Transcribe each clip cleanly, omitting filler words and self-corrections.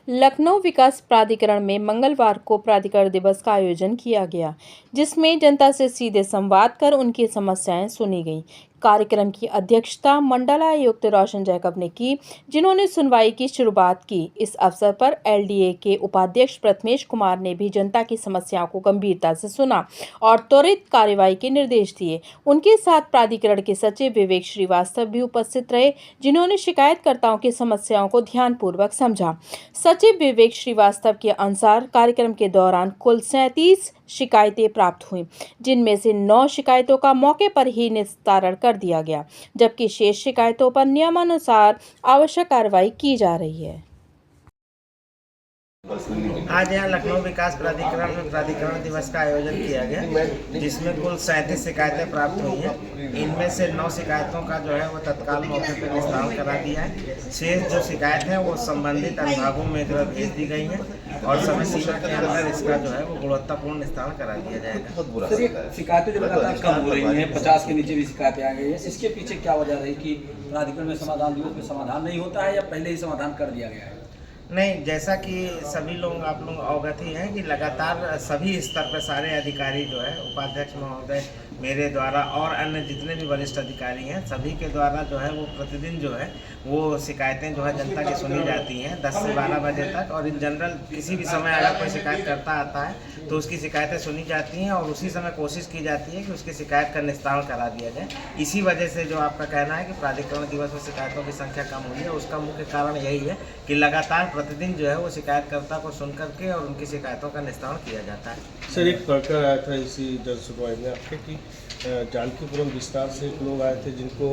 लखनऊ विकास प्राधिकरण में मंगलवार को प्राधिकरण दिवस का आयोजन किया गया, जिसमें जनता से सीधे संवाद कर उनकी समस्याएं सुनी गईं। कार्यक्रम की अध्यक्षता मंडलायुक्त रोशन जैकब ने की, जिन्होंने सुनवाई की शुरुआत की। इस अवसर पर एलडीए के उपाध्यक्ष प्रथमेश कुमार ने भी जनता की समस्याओं को गंभीरता से सुना और त्वरित कार्रवाई के निर्देश दिए। उनके साथ प्राधिकरण के सचिव विवेक श्रीवास्तव भी उपस्थित रहे, जिन्होंने शिकायतकर्ताओं की समस्याओं को ध्यानपूर्वक समझा। सचिव विवेक श्रीवास्तव के अनुसार कार्यक्रम के दौरान कुल 37 शिकायतें प्राप्त हुई, जिनमें से 9 शिकायतों का मौके पर ही निस्तारण कर दिया गया, जबकि शेष शिकायतों पर नियमानुसार आवश्यक कार्रवाई की जा रही है। आज यहाँ लखनऊ विकास प्राधिकरण में प्राधिकरण दिवस का आयोजन किया गया, जिसमें कुल 37 शिकायतें प्राप्त हुई हैं। इनमें से 9 शिकायतों का जो है वो तत्काल मौके पर निस्तारण करा दिया है। शेष जो शिकायत है वो संबंधित अनुभागों में भेज दी गई हैं और समय सीमा के अंदर इसका जो है वो गुणवत्तापूर्ण निस्तारण करा दिया जाएगा। सर, ये शिकायतें जो लगातार कम हो रही हैं, 50 के नीचे भी शिकायतें आ गई हैं, इसके पीछे क्या वजह रही कि प्राधिकरण में समाधान दिवस में समाधान नहीं होता है या पहले ही समाधान कर दिया गया है? नहीं, जैसा कि सभी लोग आप लोग अवगत ही हैं कि लगातार सभी स्तर पर सारे अधिकारी जो है उपाध्यक्ष महोदय मेरे द्वारा और अन्य जितने भी वरिष्ठ अधिकारी हैं सभी के द्वारा जो है वो प्रतिदिन जो है वो शिकायतें जो है जनता की सुनी जाती हैं 10 से 12 बजे तक। और इन जनरल किसी भी समय अगर कोई शिकायत करता आता है तो उसकी शिकायतें सुनी जाती हैं और उसी समय कोशिश की जाती है कि उसकी शिकायत का निस्तारण करा दिया जाए। इसी वजह से जो आपका कहना है कि प्राधिकरण दिवस में शिकायतों की संख्या कम हुई है, उसका मुख्य कारण यही है कि लगातार प्रतिदिन जो है वो शिकायतकर्ता को सुन करके और उनकी शिकायतों का निस्तारण किया जाता है। सर, एक प्रकरण आया था इसी जन सुनवाई में आपके कि जानकीपुरम विस्तार से एक लोग आए थे जिनको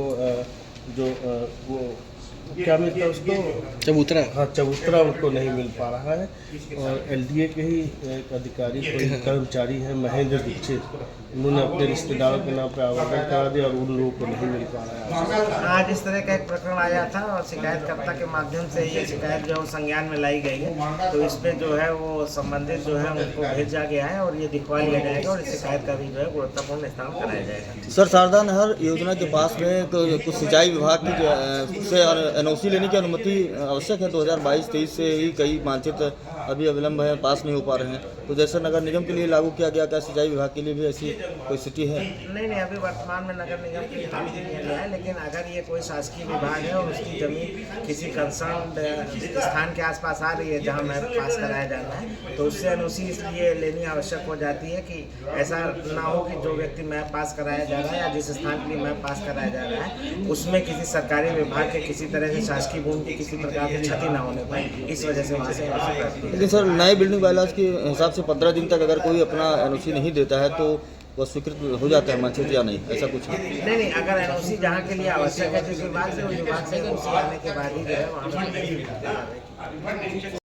वो क्या मिलता है उसको चबूतरा, हाँ चबूतरा उनको नहीं मिल पा रहा है। और एलडीए के ही एक अधिकारी कोई कर्मचारी हैं महेंद्र दीक्षित, उन्होंने अपने रिश्तेदारों के नाम पर आवेदन करा दिया और उन लोगों को नहीं मिल पा रहा है। आज इस तरह का एक प्रकरण आया था और शिकायतकर्ता के माध्यम से ये शिकायत जो है संज्ञान में लाई गई है, तो इस पे जो है वो संबंधित जो है उनको भेजा गया है और ये दिखवा लिया जाएगा और इस शिकायत का भी जो है गुणवत्तापूर्ण निस्तारण कराया जाएगा। सर, शारदा नहर योजना के पास में कुछ सिंचाई विभाग की से एनओसी लेने की अनुमति आवश्यक है। 2022-23 से ही कई मानचित्र अभी अविलंब है, पास नहीं हो पा रहे हैं। तो जैसे नगर निगम के लिए लागू किया गया, क्या सिंचाई विभाग के लिए भी ऐसी कोई स्थिति है? नहीं, अभी वर्तमान में नगर निगम के लिए लागू किया गया है, लेकिन अगर ये कोई शासकीय विभाग है और उसकी जमीन किसी कंसर्न स्थान के आसपास आ रही है जहाँ मैप पास कराया जाना है, तो उससे एनओसी इसलिए लेनी आवश्यक हो जाती है कि ऐसा ना हो कि जो व्यक्ति मैप पास कराया जा रहा है या जिस स्थान के लिए मैप पास कराया जा रहा है उसमें किसी सरकारी विभाग के किसी तरह से शासकीय भूमि की किसी प्रकार की क्षति ना होने पाए, इस वजह से वहाँ से एनओसी प्राप्त की। लेकिन सर, नए बिल्डिंग बायलॉज के हिसाब से 15 दिन तक अगर कोई अपना एनओसी नहीं देता है तो वह स्वीकृत हो जाता है मानचित्र या नहीं, ऐसा कुछ नहीं, अगर एनओसी जहाँ के लिए आवश्यक है जिस विभाग से उस विभाग से एनओसी आने के बाद ही जो है वहाँ